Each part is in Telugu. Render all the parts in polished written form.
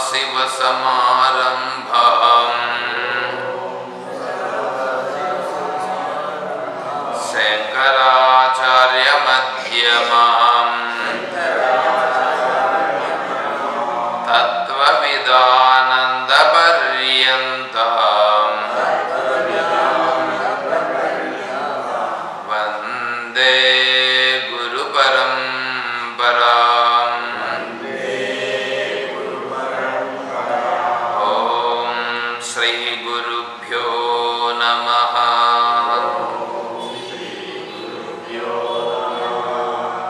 सदाशिवसमारम्भां शङ्कराचार्यमध्यमाम् तत्त्वविदानन्दपर्यन्ताम् वन्दे गुरुपरम्पराम्। ॐ श्रीगुरुभ्यो नमः।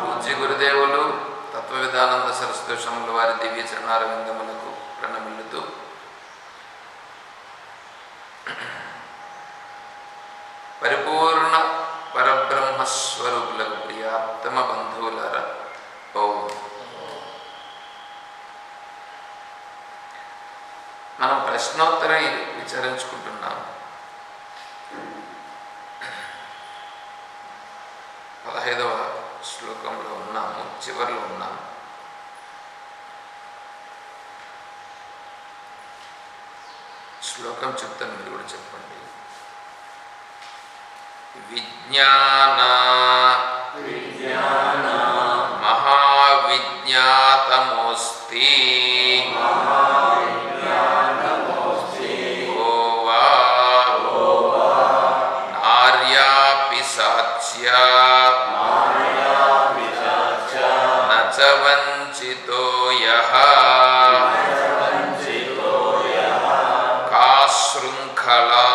పూజ్య గురుదేవులు తత్వవిధానంద సరస్వతి స్వాముల వారి దివ్య చరణారవిందములకు ప్రణమిల్లుతూ పరిపూర్ణ పరబ్రహ్మస్వరూపులకు ప్రియాత్తమ బంధువులారా, ఓం. మనం ప్రశ్నోత్తర విచారించుకుంటున్నాం. 15వ శ్లోకంలో ఉన్నాము, చివరిలో ఉన్నాము. శ్లోకం చెప్తాను, మీరు కూడా చెప్పండి. విజ్ఞాన మహావిజ్ఞాతమోస్తి ఓవా నార్యాపిశాచ్య నచ వంచితో యః శృంఖలా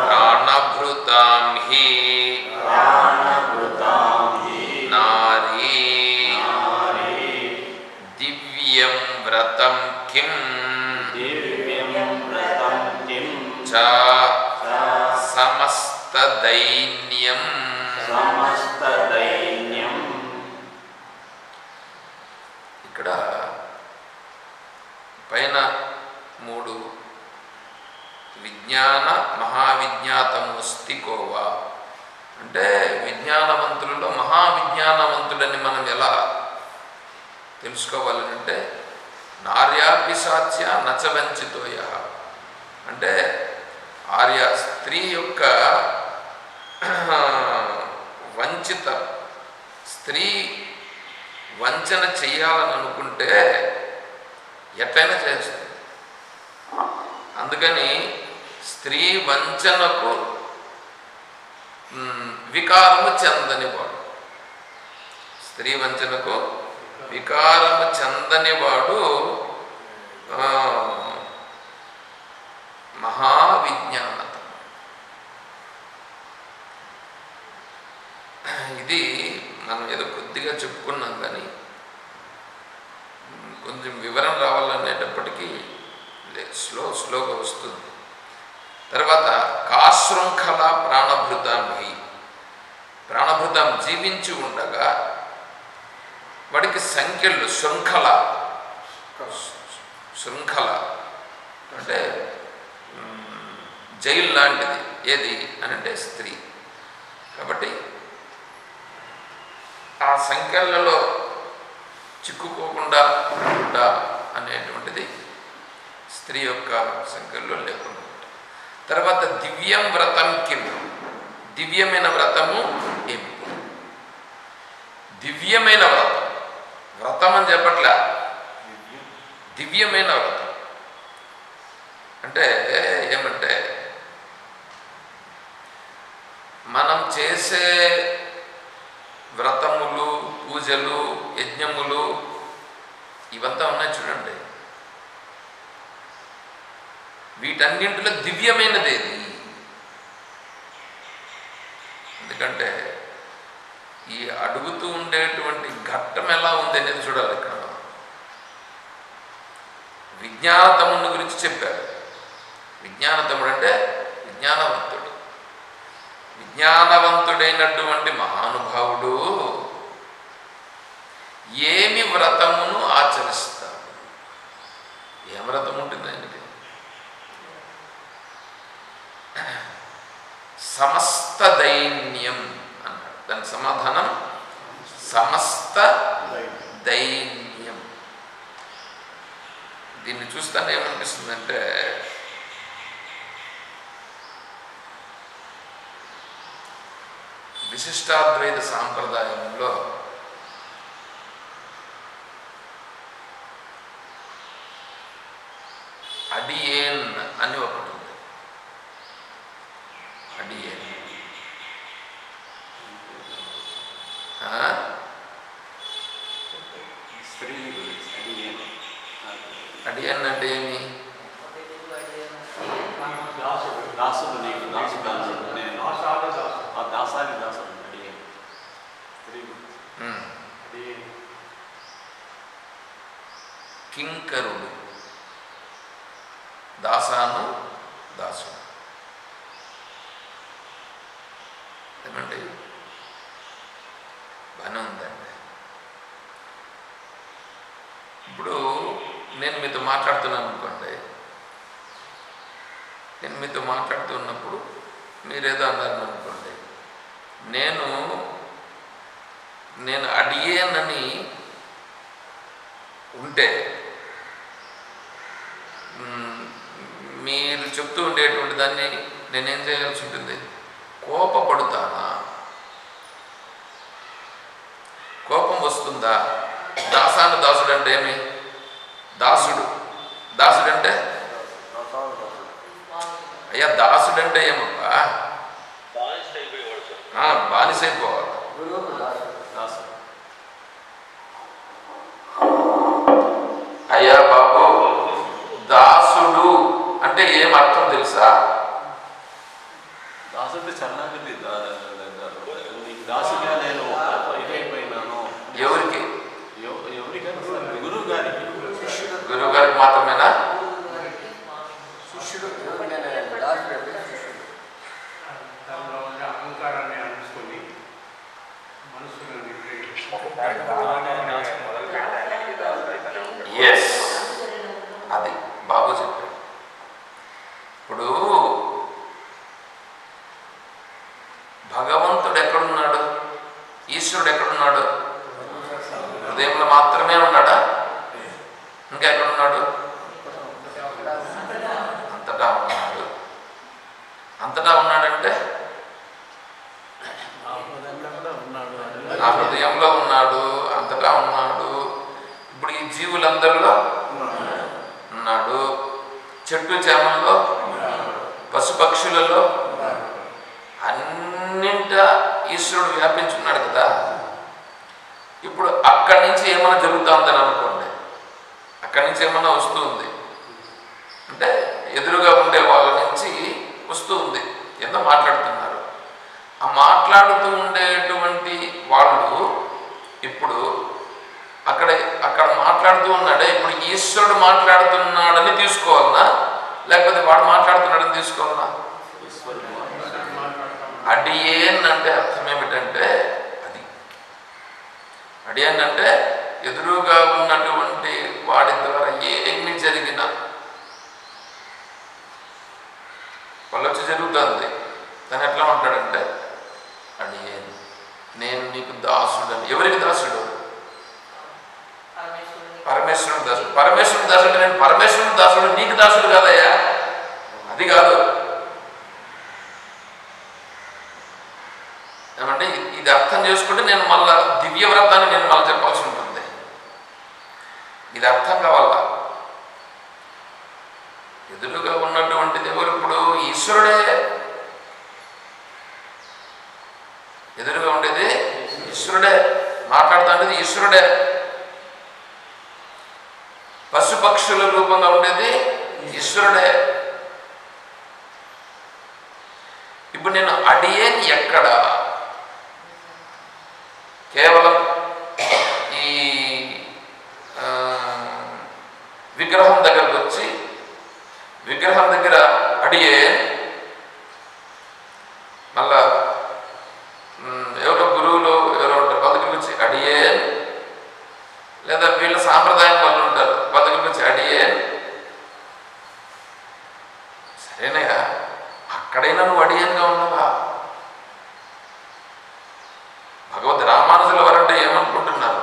ప్రాణభృతాం హి నారీ దివ్యం వ్రతం కిం చ సమస్తదైన్యం. ఇక్కడ పైన 3 విజ్ఞాన మహావిజ్ఞాతమోస్తి కోవా అంటే విజ్ఞానవంతులలో మహావిజ్ఞానవంతుడని మనం ఎలా తెలుసుకోవాలంటే నార్యాపిశాచ్య నచవంచితోయ అంటే ఆర్య స్త్రీ యొక్క వంచిత స్త్రీ వంచన చెయ్యాలని అనుకుంటే ఎట్లయినా చేస్తుంది. అందుకని స్త్రీ వంచనకు వికారము చెందనివాడు, స్త్రీ వంచనకు వికారము చెందనివాడు మహావిజ్ఞానత. ఇది మనం ఏదో కొద్దిగా చెప్పుకున్నాం, కానీ కొంచెం వివరం రావాలనేటప్పటికీ స్లోగా వస్తుంది. తర్వాత కాశృంఖల ప్రాణభృతాం హి, ప్రాణభృతాం జీవించి ఉండగా వాడికి సంఖ్యలు శృంఖల అంటే జైలు లాంటిది. ఏది అని అంటే స్త్రీ. కాబట్టి ఆ సంఖ్యలలో చిక్కుకోకుండా ఉంటా అనేటువంటిది స్త్రీ యొక్క సంఖ్యలో లేకుండా ఉంటా. తర్వాత దివ్యం వ్రతం కిం, దివ్యమైన వ్రతము ఏమి? దివ్యమైన వ్రతం, వ్రతం అని చెప్పట్లే, దివ్యమైన వ్రతం అంటే ఏమంటే మనం చేసే వ్రతములు, పూజలు, యజ్ఞములు ఇవంతా ఉన్నాయి చూడండి. వీటన్నింటిలో దివ్యమైనది ఏది? ఎందుకంటే ఈ అడుగుతూ ఉండేటువంటి ఘట్టం ఎలా ఉంది అనేది చూడాలి. ఇక్కడ విజ్ఞానతముని గురించి చెప్పారు. విజ్ఞానతముడు అంటే విజ్ఞానవంతుడు. విజ్ఞానవంతుడైనటువంటి మహానుభావుడు ఏమి వ్రతమును ఆచరిస్తాడు? ఏం వ్రతం ఉంటుంది ఆయనకి? సమస్త దైన్యం అన్నాడు. దాని సమాధానం సమస్త దైన్యం. ఇది చూస్తానే ఏమనిపిస్తుందంటే విశిష్టాద్వైత సాంప్రదాయంలో అడియేన్ అని ఒకటి ఉంది. అడియేన్ అడియన్ అంటే ఏమి? కింకరుడు, దాసాను దాసుడు ఏమండి? బాగానే ఉందండి. ఇప్పుడు నేను మీతో మాట్లాడుతున్నాను అనుకోండి, నేను మీతో మాట్లాడుతున్నప్పుడు మీరేదో అన్నారు అనుకోండి, నేను అడిగేనని ఉంటే మీరు చెప్తూ ఉండేటువంటి దాన్ని నేనేం చేయాల్సి ఉంటుంది? కోపపడుతానా? కోపం వస్తుందా? దాసాను దాసుడు అంటే ఏమి? దాసుడు అంటే అయ్యా దాసుడు అంటే ఏమబ్బా? బానిసైపోవాలి. అయ్యా బాబు, దాసుడు అంటే ఏం అర్థం తెలుసా? దాసుడు చరణాగతి దాసుగా నేను ఇదైపోయినాను. ఎవరికి? గురువు గారికి. గురువు గారికి మాత్రమేనా? అహంకారాన్ని అనుకొని ఎస్, అది బాబు చెప్పాడు. ఇప్పుడు భగవంతుడు ఎక్కడున్నాడు? ఈశ్వరుడు ఎక్కడున్నాడు? హృదయంలో మాత్రమే ఉన్నాడా? ఇంకా ఎక్కడున్నాడు? అంతటా ఉన్నాడు. అంతటా ఉన్నాడంటే నా హృదయంలో ఉన్నాడు, అంతటా ఉన్నాడు. ఇప్పుడు ఈ జీవులందరిలో ఉన్నాడు, చెట్టు చేమల్లో, పశుపక్షులలో అన్నింటా ఈశ్వరుడు వ్యాపించున్నాడు కదా. ఇప్పుడు అక్కడి నుంచి ఏమైనా జరుగుతుందని అనుకోండి, అక్కడి నుంచి ఏమైనా వస్తుంది అంటే ఎదురుగా ఉండే వాళ్ళ నుంచి వస్తూ ఉంది, ఏదో మాట్లాడుతున్నారు. ఆ మాట్లాడుతూ ఉండేటువంటి వాళ్ళు ఇప్పుడు అక్కడ మాట్లాడుతూ ఉన్నాడే, ఇప్పుడు ఈశ్వరుడు మాట్లాడుతున్నాడని తీసుకోవాలనా, లేకపోతే వాడు మాట్లాడుతున్నాడని తీసుకోవాలనా? అడియేన్ అంటే అర్థం ఏమిటంటే, అది అడియేన్ అంటే ఎదురుగా ఉన్నటువంటి వాడి ద్వారా ఏమి జరిగినా వాళ్ళొచ్చి జరుగుతుంది. తను ఎట్లా ఉంటాడంటే అడియేన్, నేను నీకు దాసుడని. ఎవరికి దాసుడు? పరమేశ్వరుడు దాసుడు. పరమేశ్వరుడు దాసుడు. నేను పరమేశ్వరుడు దాసుడు, నీకు దాసుడు కాదయ్యా, అది కాదు. ఏమంటే ఇది అర్థం చేసుకుంటే నేను మళ్ళా దివ్యవ్రతాన్ని నేను మళ్ళీ చెప్పాల్సి ఉంటుంది. ఇది అర్థం కావాలా. ఎదురుగా ఉన్నటువంటిది ఎవరు? ఇప్పుడు ఈశ్వరుడే. ఎదురుగా ఉండేది ఈశ్వరుడే, మాట్లాడుతుండేది ఈశ్వరుడే. పశుపక్షుల రూపంగా ఉండేది ఈశ్వరుడే. ఇప్పుడు నేను అడియేన్ ఎక్కడ? కేవలం ఈ విగ్రహం దగ్గరకు వచ్చి విగ్రహం దగ్గర అడియేన్, మళ్ళా ఎవరో గురువులు ఎవరో ఉంటారు వాళ్ళ దగ్గరికి వచ్చి అడియేన్, లేదా వీళ్ళ సాంప్రదాయం వాళ్ళు ఉంటారు వాళ్ళ దగ్గరికి వచ్చి అడియేన్. సరేనయ్యా, అక్కడైనా నువ్వు అడియేన్గా ఉన్నావా? భగవద్ రామానుజుల వారంటే ఏమనుకుంటున్నారు?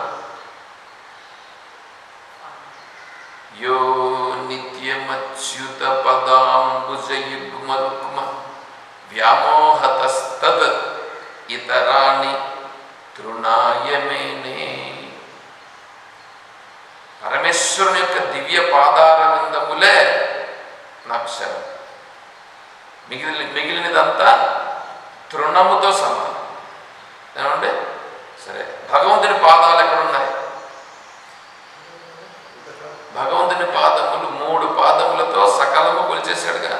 యో నిత్యమచ్యుత పదాంబుజయుగ్మరుక్మ వ్యామోహతస్తద్ ఇతరాణి తృణాయమేనే. పరమేశ్వరుని యొక్క దివ్య పాదారవిందములే నాకు శరణం, మిగిలినదంతా తృణముతో సమానం. ఏమంటే సరే, భగవంతుని పాదాలు ఎక్కడున్నాయి? భగవంతుని పాదములు 3 పాదములతో సకలము కొలిచేశాడుగా.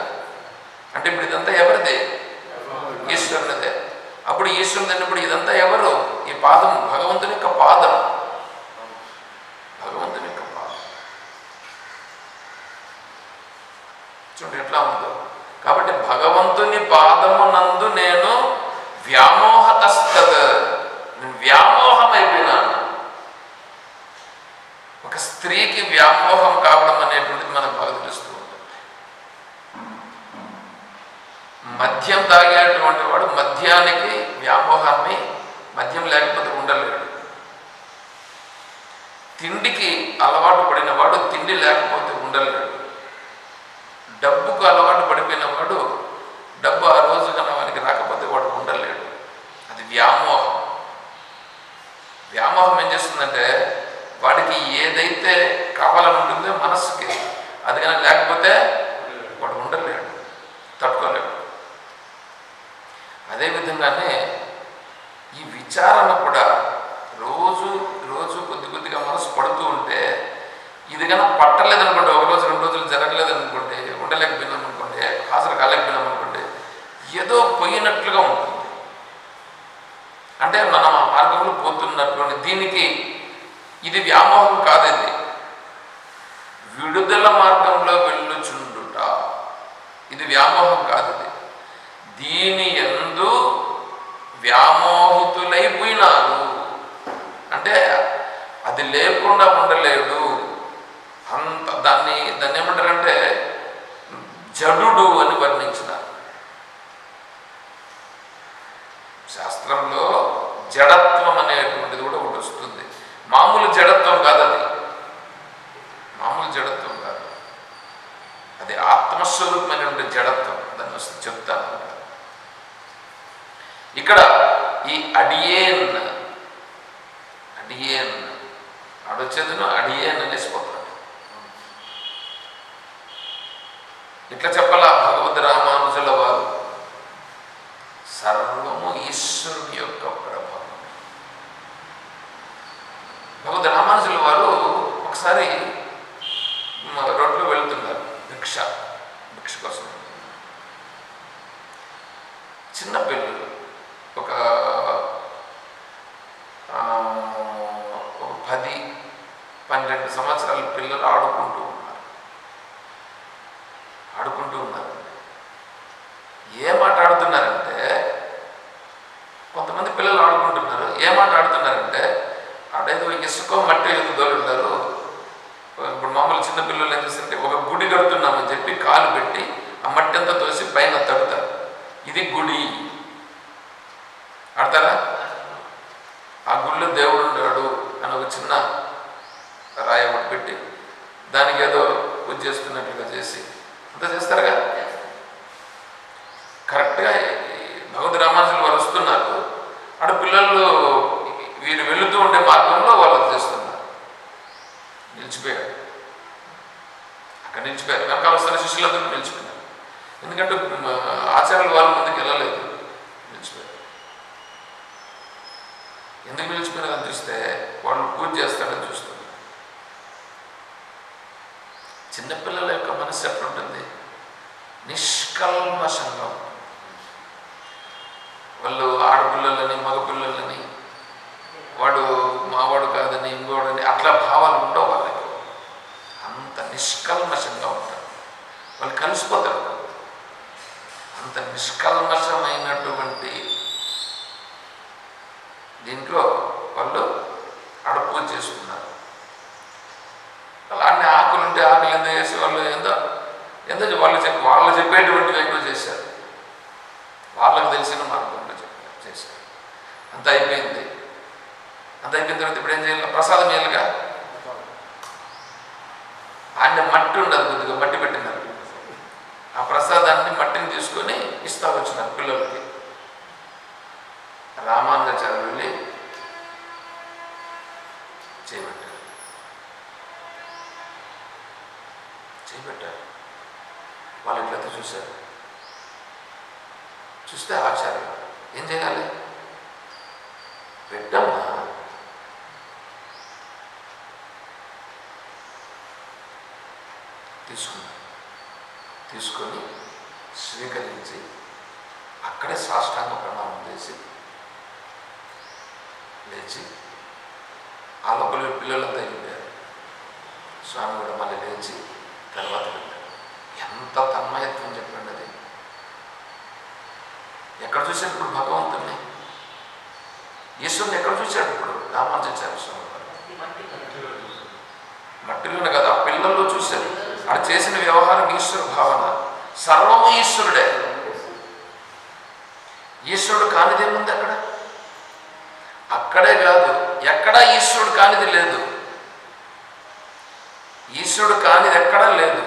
అంటే ఇప్పుడు ఇదంతా ఎవరిదే? ఈశ్వరునిదే. అప్పుడు ఈశ్వరుని అన్నప్పుడు ఇదంతా ఎవరు? ఈ పాదం భగవంతుని యొక్క పాదం, భగవంతుని యొక్క పాదం. చూడండి ఎట్లా ఉందో. కాబట్టి భగవంతుని పాదము నందు నేను వ్యామోహతస్తద్, నేను వ్యామోహం అయిపోయినాను. ఒక స్త్రీకి వ్యామోహం కావడం అనేటువంటిది మనకు బాగా తెలుస్తూ ఉంటుంది. మద్యం తాగేటువంటి వాడు మద్యానికి వ్యామోహాన్ని, మద్యం లేకపోతే ఉండలేడు. తిండికి అలవాటు పడిన వాడు తిండి లేకపోతే ఉండలేడు. డబ్బుకు అలవాటు పడిపోయిన వాడు డబ్బు ఆ రోజు కన్నా వానికి రాకపోతే వాడు ఉండలేడు. అది వ్యామోహం. వ్యామోహం ఏం చేస్తుందంటే వాడికి ఏదైతే కావాలని ఉంటుందో మనస్సుకి, అది కానీ లేకపోతే వాడు ఉండలేడు, తట్టుకోలేడు. అదేవిధంగానే ఈ విచారణ కూడా రోజు రోజు కొద్దిగా మనసు పడుతూ ఉంటే, ఇది కన్నా పట్టలేదనుకోండి, 1 రోజు 2 రోజులు జరగలేదనుకోండి, ఉండలేకపోయినాం అనుకోండి, హాజరు కాలేకపోయినాం అనుకోండి, ఏదో పోయినట్లుగా ఉంటుంది. అంటే మనం ఆ మార్గంలో పోతున్నటువంటి దీనికి ఇది వ్యామోహం కాదు, ఇది విడుదల మార్గంలో వెళ్ళుచుండుట. ఇది వ్యామోహం కాదు, ఇది దీని యందు వ్యామోహితులైపోయినారు. అంటే అది లేకుండా ఉండలేడు. అంత దాన్ని ఏమంటారంటే జడుడు అని వర్ణించినారు శాస్త్రంలో. జడత్వం అనేటువంటిది కూడా ఒకటి వస్తుంది. మామూలు జడత్వం కాదు, అది మామూలు జడత్వం కాదు, అది ఆత్మస్వరూపమైనటువంటి జడత్వం. దాన్ని వస్తే చెప్తాను. ఇక్కడ ఈ అడియేన్ ఆడొచ్చేదిను అడియేన్ అనేసిపోతాడు. ఇట్లా చెప్పాలా భగవద్ రామానుజుల వారు? సర్వము ఈశ్వరుని యొక్క ప్రభావం. భగవద్ రామానుజుల వారు ఒకసారి రోడ్లో వెళ్తున్నారు భిక్ష కోసం. చిన్న పిల్లలు ఒక 10-12 సంవత్సరాల పిల్లలు ఆడుకుంటూ ఉన్నారు. ఏం ఆడుతున్నారంటే, కొంతమంది పిల్లలు ఆడుకుంటున్నారు. ఏం ఆడుతున్నారంటే, ఆడేదో ఇసుక మట్టి ఏదో దొరుకుతారు. ఇప్పుడు మామూలు చిన్న పిల్లలు ఏం చేస్తుంటే, ఒక గుడి కడుతున్నామని చెప్పి కాలు పెట్టి ఆ మట్టి అంతా తోసి పైన తడుతారు. ఇది గుడి ఆడతారా? ఆ గుడిలో దేవుడు ఉన్నాడు అని ఒక చిన్న రాయి ఒకటి పెట్టి దానికి ఏదో పూజ చేస్తున్నట్లుగా చేసి అంతా చేస్తారుగా. కరెక్ట్గా భగవద్ రామానుజులు వారు వస్తున్నారు. ఆడ పిల్లలు వీరు వెళుతూ ఉండే మార్గంలో వాళ్ళు చేస్తున్నారు. నిలిచిపోయారు. అక్కడ నిలిచిపోయారు. వెనకాల వస్తున్న శిష్యులందరూ నిలిచిపోయారు. ఎందుకంటే ఆచార్యులు వాళ్ళ ముందుకు వెళ్ళలేదు, నిలిచిపోయారు. ఎందుకు నిలిచిపోయినారని చూస్తే వాళ్ళు పూజ చేస్తారని చూస్తున్నారు. చిన్నపిల్లల యొక్క మనసు ఎట్లుంటుంది? నిష్కల్మషంగా ఉంటుంది. వాళ్ళు ఆడపిల్లలని మగపిల్లలని వాడు మావాడు కాదని ఇంకోడని అట్లా భావాలు ఉండవు వాళ్ళకి. అంత నిష్కల్మషంగా ఉంటారు. వాళ్ళు కలిసిపోతారు. అంత నిష్కల్మషమైనటువంటి దీంట్లో వాళ్ళు అడుపు చేసుకున్నారు. అలాంటి ఆకులు ఉంటే ఆకులు ఎందుకు చేసి వాళ్ళు ఎంతో వాళ్ళు చెప్పేటువంటివి ఎక్కువ చేశారు. వాళ్ళకు తెలిసిన మార్గంలో చేశారు. అంత అయిపోయింది. అంత అయిపోయిన తర్వాత ఇప్పుడు ఏం చేయాలి? ప్రసాదం చేయాలిగా. ఆయన అంటే మట్టి ఉండదు, కొద్దిగా మట్టి పెట్టినారు. ఆ ప్రసాదాన్ని మట్టిని తీసుకొని ఇస్తా వచ్చినారు పిల్లలకి. రామానుజాచార్యులు వెళ్ళి చేయబెట్టారు. వాళ్ళు ఇట్లయితే చూశారు. చూస్తే ఆచార్యులు ఏం చేయాలి, పెట్టమ్మా తీసుకొని స్వీకరించి అక్కడే సాష్టాంగ ప్రణామం చేసి లేచి ఆ లోపల పిల్లలంతా వెళ్ళారు. స్వామి కూడా మళ్ళీ లేచి తర్వాత వెళ్ళారు. ఎంత తన్మయత్వం చెప్పండి అది. ఎక్కడ చూశాడు ఇప్పుడు భగవంతుణ్ణి, ఈశ్వరుని ఎక్కడ చూశాడు ఇప్పుడు రామానుజాచార్య స్వామి వారు? మట్టిలోనే కదా, పిల్లల్లో చూశారు. అక్కడ చేసిన వ్యవహారం ఈశ్వర భావన, సర్వము ఈశ్వరుడే. ఈశ్వరుడు కానిదేముంది అక్కడ? అక్కడే కాదు, ఎక్కడా ఈశ్వరుడు కానిది లేదు. ఈశ్వరుడు కానిది ఎక్కడా లేదు,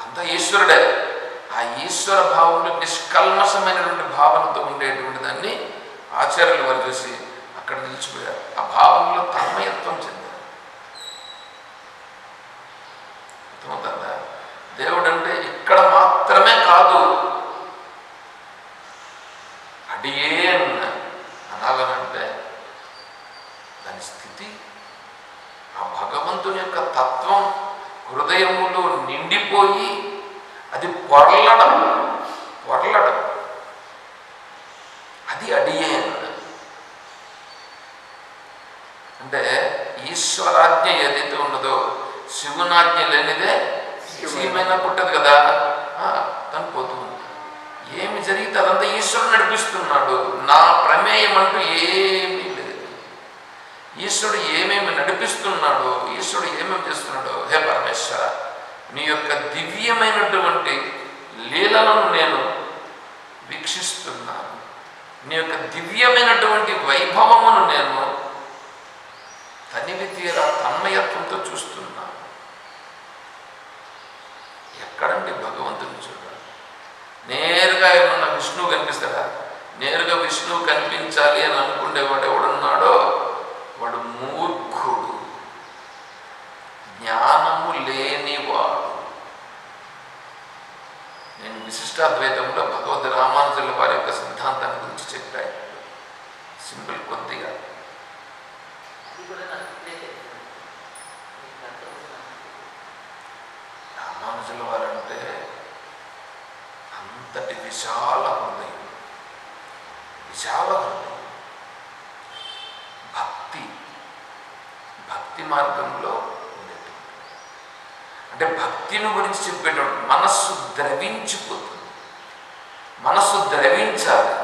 అంతా ఈశ్వరుడే. ఆ ఈశ్వర భావంలో నిష్కల్మషమైనటువంటి భావనతో ఉండేటువంటి దాన్ని ఆచార్యులు వారు చూసి అక్కడ నిలిచిపోయారు. ఆ భావంలో తన్మయత్వం చెందారు. అర్థమవుతుందా? దేవుడు అంటే ఇక్కడ మాత్రమే కాదు, అడియే అనాలనంటే దాని స్థితి, ఆ భగవంతుని యొక్క తత్వం హృదయములో నిండిపోయి అది పొరలడం అది అడియే అంటే ఈశ్వరాజ్ఞ ఏదైతే ఉన్నదో, శివునాజ్ఞ లేనిదే సీమైనా పుట్టదు కదా, తను పోతూ ఉంది. ఏమి జరిగితే అదంతా ఈశ్వరుడు నడిపిస్తున్నాడు. నా ప్రమేయం అంటూ ఏమీ లేదు. ఈశ్వరుడు ఏమేమి నడిపిస్తున్నాడో, ఈశ్వరుడు ఏమేమి చేస్తున్నాడో, హే పరమేశ్వర, నీ యొక్క దివ్యమైనటువంటి లీలలను నేను వీక్షిస్తున్నాను. నీ యొక్క దివ్యమైనటువంటి వైభవమును నేను తనివి తీరా తన్మయత్వంతో చూస్తున్నాను. ఎక్కడండి భగవంతుని చూడాలి? నేరుగా ఏమన్నా విష్ణువు కనిపిస్తాడా? నేరుగా విష్ణువు కనిపించాలి అని అనుకునేవాడు ఎవడున్నాడో వాడు మూర్ఖుడు, జ్ఞానము లేనివాడు. నేను విశిష్టాద్వైతంలో భగవద్ రామానుజుల వారి యొక్క సిద్ధాంతాన్ని గురించి చెప్పాను. సింపుల్ కొద్దిగా. రామానుజుల వారంటే అంతటి విశాల హృదయం, భక్తి మార్గంలో ఉండేది. అంటే భక్తిని గురించి చెప్పేటప్పుడు మనస్సు ద్రవించిపోతుంది. మనస్సు ద్రవించాలి,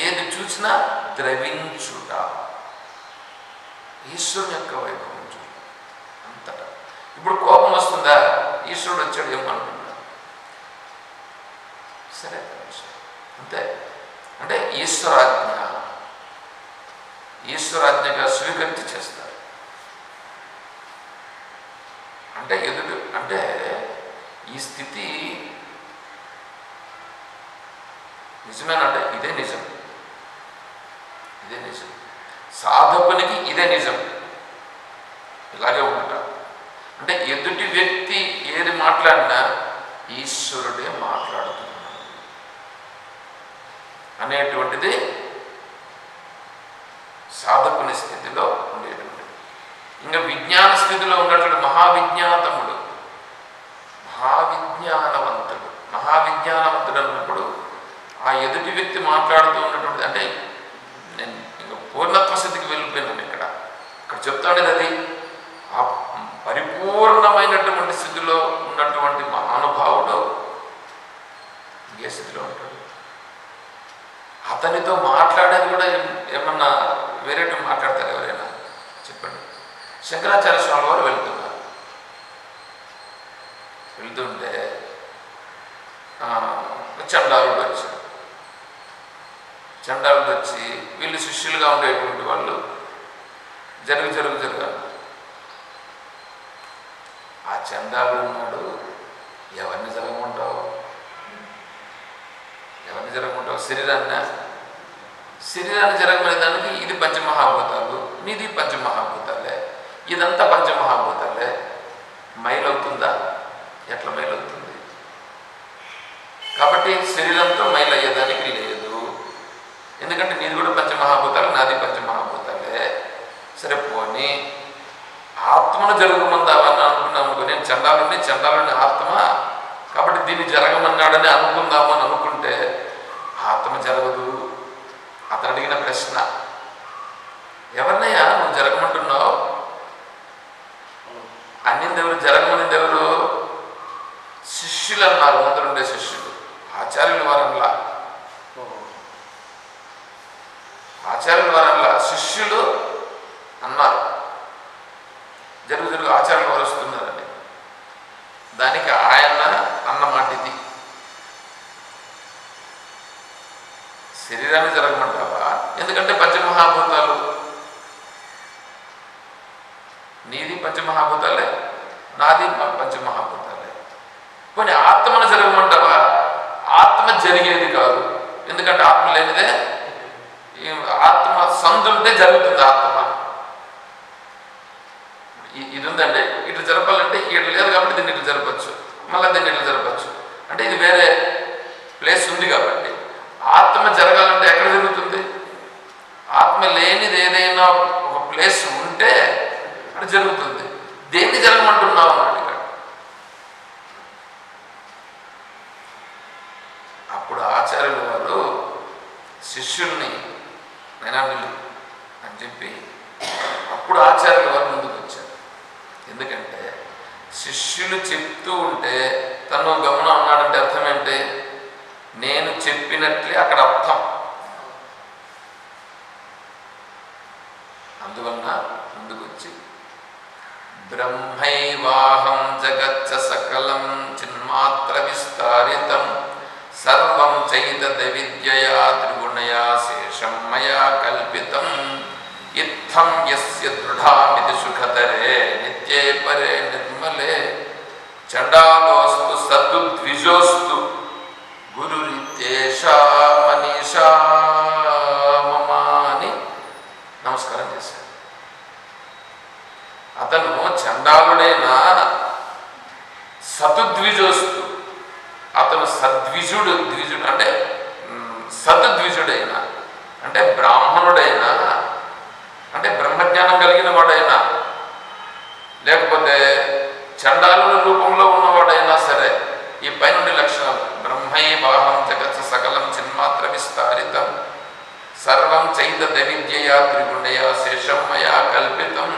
ఏది చూసినా ద్రవించుట. ఈశ్వరుని యొక్క వైభవం చూడ అంతటా. ఇప్పుడు కోపం వస్తుందా? ఈశ్వరుడు వచ్చాడు ఏమనుకున్నా సరే అంతే. అంటే ఈశ్వరాజ్ఞగా స్వీకరించి చేస్తారు. అంటే ఈ స్థితి నిజమేనంటే ఇదే నిజం. సాధకునికి ఇదే నిజం. ఇలాగే ఉంటా. అంటే ఎదుటి వ్యక్తి ఏది మాట్లాడినా ఈశ్వరుడే మాట్లాడుతున్నాడు అనేటువంటిది సాధకుని స్థితిలో ఉండేటువంటిది. ఇంకా విజ్ఞాన స్థితిలో ఉన్నటువంటి మహావిజ్ఞానవంతుడు అన్నప్పుడు ఆ ఎదుటి వ్యక్తి మాట్లాడుతూ ఉన్నటువంటి, అంటే నేను ఇంకా పూర్ణత్వ స్థితికి వెళ్ళిపోయినాను. ఇక్కడ చెప్తాడేది అది ఆ పరిపూర్ణమైనటువంటి స్థితిలో ఉన్నటువంటి మహానుభావుడు ఏ స్థితిలో ఉంటాడు? అతనితో మాట్లాడేది కూడా ఏమన్నా వేరేటి మాట్లాడతారు ఎవరైనా చెప్పండి. శంకరాచార్య స్వామి వారు వెళ్తుంటే చండాలుడు వచ్చాడు. చండాలుడు వచ్చి వీళ్ళు శిష్యులుగా ఉండేటువంటి వాళ్ళు జరుగు ఆ చండాలు ఉన్నాడు, ఎవరిని జరగమంటావు? ఎవరిని జరగమంటావు? శరీరాన్ని జరగమనే దానికి ఇది పంచమహాభూతాలు, నీది పంచమహాభూతాలే, ఇదంతా పంచమహాభూతాలే. మైలవుతుందా? ఎట్లా మైలవుతుంది? కాబట్టి శరీరంతో మైలయ్యేదానికి లేదు. ఎందుకంటే నీది కూడా పంచమహాభూతాలు, నాది పంచమహాభూతాలే. సరే పోనీ ఆత్మను జరగమందామని అనుకున్నాం అనుకో. నేను చండాలుని ఆత్మ, కాబట్టి దీన్ని జరగమన్నాడని అనుకుందామని అనుకుంటే ఆత్మ జరగదు. అతను అడిగిన ప్రశ్న, ఎవరినయ్యా నువ్వు జరగమంటున్నావు? అన్నింది ఎవరు? జరగమనింది ఎవరు? శిష్యులు అన్నారు. ముందరుండే శిష్యులు, ఆచార్యుల వారంలా. ఆచార్యుల వారంలా శిష్యులు అన్నారు, జరుగు ఆచార్యులు వారు వస్తున్నారని. దానికి ఆయన అన్నమాట ఇది, శరీరాన్ని జరగమంటావా? ఎందుకంటే పంచమహాభూతాలు, నీది పంచమహాభూతాలే, నాది పంచమహాభూతాలే. కొన్ని ఆత్మను జరగమంటావా? ఆత్మ జరిగేది కాదు. ఎందుకంటే ఆత్మ లేనిదే, ఆత్మ సందుంటే జరుగుతుంది ఆత్మ. ఇది ఉందండి, ఇట్లా జరపాలంటే ఇట్లా లేదు కాబట్టి దీన్ని ఇట్లా జరపచ్చు, మళ్ళీ దీన్ని ఇట్లా జరపచ్చు. అంటే ఇది వేరే ప్లేస్ ఉంది కాబట్టి. ఆత్మ జరగాలంటే ఎక్కడ జరుగుతుంది? ఆత్మ లేనిది ఏదైనా ఒక ప్లేస్ ఉంటే అది జరుగుతుంది. దేన్ని జరగమంటున్నావు అని అడిగాడు. అప్పుడు ఆచార్యులు వారు శిష్యుల్ని నైనా వీళ్ళు అని చెప్పి అప్పుడు ఆచార్యుల వారు ముందుకు వచ్చారు. ఎందుకంటే శిష్యులు చెప్తూ ఉంటే తను గమనం అన్నాడంటే అర్థం ఏంటి? నేను చెప్పినట్లే అక్కడ అర్థం. అందువలన ముందుకు వచ్చి బ్రహ్మైవాహం జగచ్చ సకలం చిన్మాత్ర విస్తారితం సర్వం చైతద విద్యయా త్రిగుణయా శేషం మయా కల్పితం ఇత్థం యస్య దృఢామితి సుఖతరే నిత్యే పరే నిర్మలే చండాలోస్తు సద్ద్విజోస్తు గురురిత్యేషా మనీషా మమ అని నమస్కారం చేశాడు. అతను చండాలుడైనా సతుద్విజోస్తు, అతను సద్విజుడు, ద్విజుడు అంటే సద్ద్విజుడైనా అంటే బ్రాహ్మణుడైనా అంటే బ్రహ్మజ్ఞానం కలిగిన వాడైనా లేకపోతే చండాలుల రూపంలో ఉన్నవాడైనా సరే ఈ పైనుండి లక్షణాలు బ్రహ్మైవాహం జగత్స సకలం చిన్మాత్ర విస్తారితం సర్వం చైతద విద్యయా త్రిగుణయా శేషం మయా కల్పితం.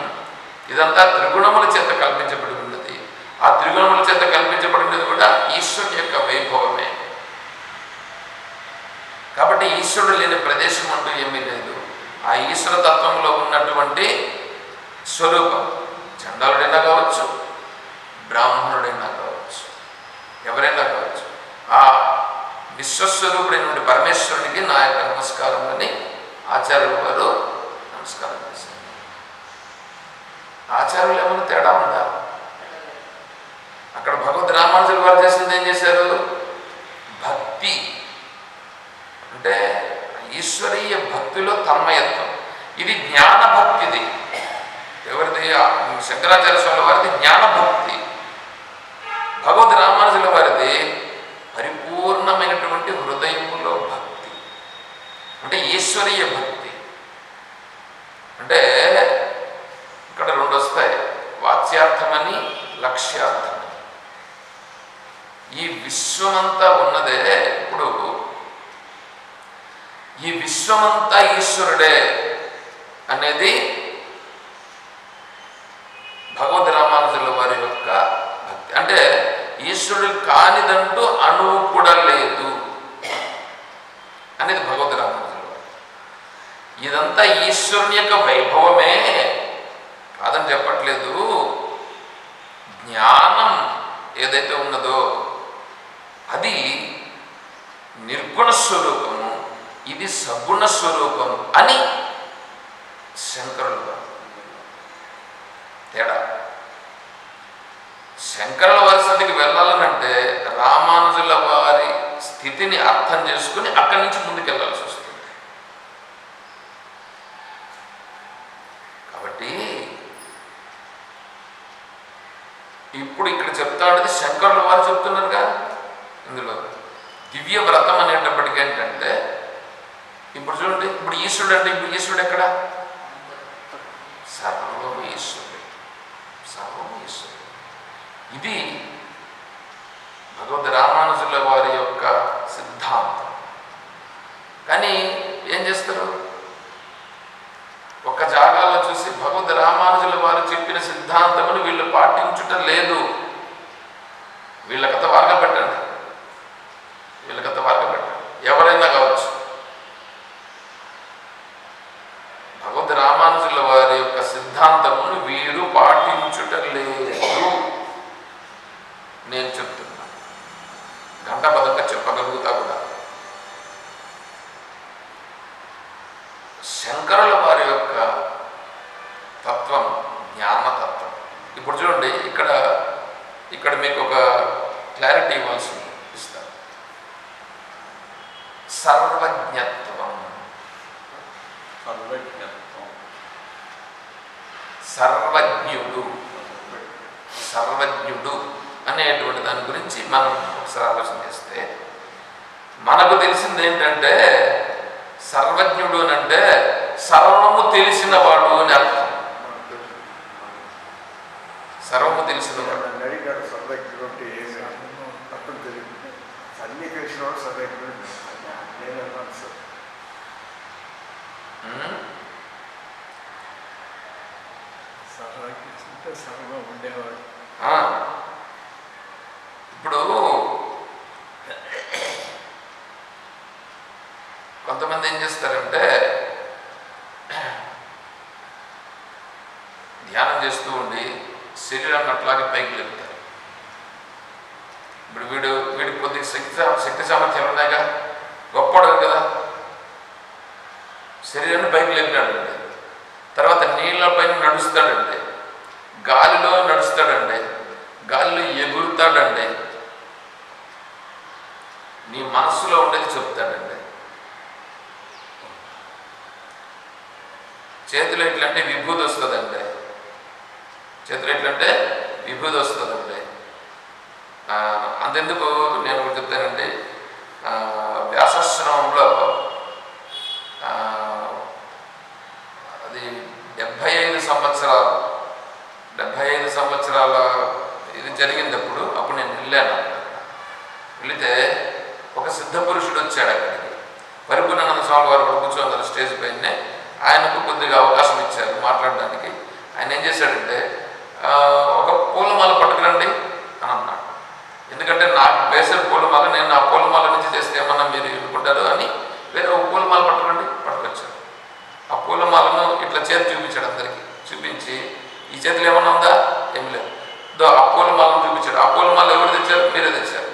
ఇదంతా త్రిగుణముల చేత కల్పించబడి ఉన్నది. ఆ త్రిగుణముల చేత కల్పించబడినది కూడా ఈశ్వరుని యొక్క వైభవమే. కాబట్టి ఈశ్వరుడు లేని ప్రదేశం అంటూ ఏమీ లేదు. ఆ ఈశ్వర తత్వంలో ఉన్నటువంటి స్వరూపం చండాలుడైనా కావచ్చు, బ్రాహ్మణుడైనా కావచ్చు, ఎవరైనా కావచ్చు, ఆ విశ్వస్వరూపుడైనటువంటి పరమేశ్వరునికి నా యొక్క నమస్కారం అని ఆచార్యుల వారు నమస్కారం చేశారు. ఆచార్యులు ఏమైనా తేడా ఉందా? అక్కడ భగవద్ రామానుజుల వారు చేసింది ఏం చేశారు? భక్తి అంటే ఈశ్వరీయ భక్తిలో తన్మయత్వం. ఇది జ్ఞాన భక్తిది. ఎవరిది? శంకరాచార్య స్వామి వారిది జ్ఞానభక్తి. భగవద్ రామానుజుల వారిది పరిపూర్ణమైనటువంటి హృదయములో భక్తి అంటే ఈశ్వరీయ భక్తి. అంటే ఇక్కడ రెండు వస్తాయి, వాచ్యార్థమని లక్ష్యార్థమని. ఈ విశ్వమంతా ఉన్నదే, ఇప్పుడు ఈ విశ్వమంతా ఈశ్వరుడే అనేది భగవద్ రామానుజుల వారి యొక్క భక్తి. అంటే ఈశ్వరుడు కానిదంటూ అణువు కూడా లేదు అనేది భగవద్ రామానుజుల వారు. ఇదంతా ఈశ్వరుని యొక్క వైభవమే కాదని చెప్పట్లేదు. జ్ఞానం ఏదైతే ఉన్నదో అది నిర్గుణ స్వరూపము, ఇది సగుణ స్వరూపం అని శంకరులు తేడా. శంకరుల వారి స్థితికి వెళ్ళాలనంటే రామానుజుల వారి స్థితిని అర్థం చేసుకుని అక్కడి నుంచి ముందుకెళ్లాల్సి వస్తుంది. కాబట్టి ఇప్పుడు ఇక్కడ చెప్తా ఉండేది శంకరుల వారు చెప్తున్నారుగా. ఇందులో దివ్య వ్రతం అనేటప్పటికీ ఏంటంటే ఇప్పుడు చూడండి, ఇప్పుడు ఈశ్వరుడు అంటే ఇప్పుడు ఈశ్వరుడు ఎక్కడ? సర్వం ఈశ్వరుడు, సర్వం ఈశ్వరుడు. ఇది భగవద్ రామానుజుల వారి యొక్క సిద్ధాంతం. కానీ ఏం చేస్తారు, ఒక్క జాగాలో చూసి భగవద్ రామానుజుల వారు చెప్పిన సిద్ధాంతమును వీళ్ళు పాటించుట లేదు. వీళ్ళ కథ వార్గ పెట్టండి, వీళ్ళ కథ వార్గ పెట్టండి, ఎవరైనా కావచ్చు. భగవద్ రామానుజుల వారి యొక్క సిద్ధాంతమును వీరు పాటించుట లేదు. నేను చెప్తున్నా, ఘంటాపదంగా చెప్పగలుగుతా కూడా. శంకరుల వారి యొక్క తత్వం జ్ఞానతత్వం. ఇప్పుడు చూడండి, ఇక్కడ మీకు ఒక క్లారిటీ ఇవ్వాల్సి ఇస్తారు. సర్వజ్ఞత్వం, సర్వజ్ఞుడు, సర్వజ్ఞుడు అనేటువంటి దాని గురించి మనం ఒకసారి ఆలోచన చేస్తే మనకు తెలిసింది ఏంటంటే సర్వజ్ఞుడు అని అంటే సర్వము తెలిసిన వాడు అని అర్థం. సర్వము తెలిసిన వాడు. సర్వజ్ఞుడు అంటే ఏమి అర్థం తెలియదు. అన్ని తెలిసిన వాడు సర్వజ్ఞుడు. నేను అన్నాను సార్, సర్వజ్ఞ అంటే సర్వం ఉండేవాడు. ఇప్పుడు కొంతమంది ఏం చేస్తారంటే ధ్యానం చేస్తూ ఉండి శరీరాన్ని అట్లాగే పైకి లేపుతారు. ఇప్పుడు వీడికి కొద్దిగా శక్తి సామర్థ్యాలు ఉన్నాయిగా, గొప్పవాడు కదా, శరీరాన్ని పైకి లేపినాడండి. తర్వాత నీళ్ళ పైన నడుస్తాడండి, గాలిలో నడుస్తాడండి, గాలిలో ఎగురుతాడండి, నీ మనస్సులో ఉండేది చెప్తాడండి. చేతిలో ఎట్లంటే విభూతి వస్తుందండి, చేతిలో ఎట్లంటే విభూతి వస్తుందండి. అంతెందుకు నేను ఒకటి చెప్తానండి, వ్యాసాశ్రమంలో అది 75 సంవత్సరాల ఇది జరిగినప్పుడు అప్పుడు నేను వెళ్ళాను. వెళితే ఒక సిద్ధ పురుషుడు వచ్చాడు అక్కడికి. పరిపూర్ణానంద స్వామి వారు కూడా కూర్చోన్నారు స్టేజ్ పైనే. ఆయనకు కొద్దిగా అవకాశం ఇచ్చారు మాట్లాడడానికి. ఆయన ఏం చేశాడంటే ఒక పూలమాల పట్టుకురండి అని అన్నాడు. ఎందుకంటే నాకు వేసే పూలమాల, నేను ఆ పూలమాల నుంచి చేస్తే ఏమన్నా మీరు ఎన్నుకుంటారు అని వేరే ఒక పూలమాల పట్టుకొచ్చాడు. ఆ పూలమాలను ఇట్లా చేతి చూపించాడు అందరికీ. చూపించి ఈ చేతిలో ఏమన్నా ఉందా, ఏం లేదు, ఆ పూలమాలను చూపించాడు. ఆ పూలమాల ఎవరు తెచ్చారు, మీరే తెచ్చారు.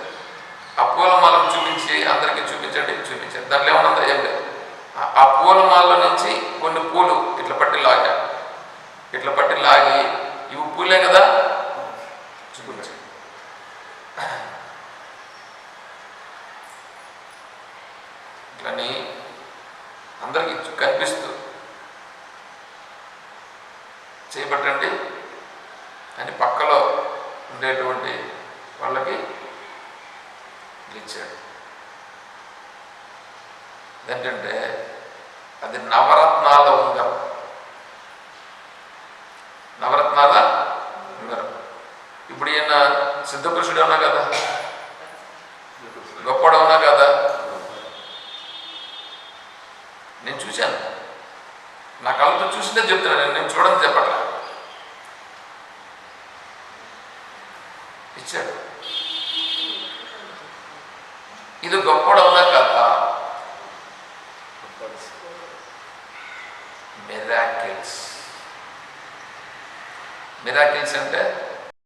ఆ పూలమాలను చూపించి అందరికీ చూపించండి, చూపించాడు. దాంట్లో ఏమన్నా ఉందా, ఏం లేదు. ఆ పూలమాల నుంచి కొన్ని పూలు ఇట్లా పట్టి లాగి ఇవి పూలే కదా చూపించాడు. ఇట్లని అందరికీ కనిపిస్తూ చేయబట్టండి అని పక్కలో ఉండేటువంటి వాళ్ళకి ఇచ్చాడు. ఏంటంటే అది నవరత్నాల ఉంగరం, నవరత్నాల ఉంగరం. ఇప్పుడు ఈయన సిద్ధపురుషుడు అవునా కదా, గొప్పడు అవునా కదా. నేను చూశాను, నా కళ్ళతో చూసిందే చెప్తున్నాను, నేను చూడని చెప్పట్లా. ఇచ్చాడు. ఇది గొప్పడు అవునా కదా. మిరాకిల్స్ అంటే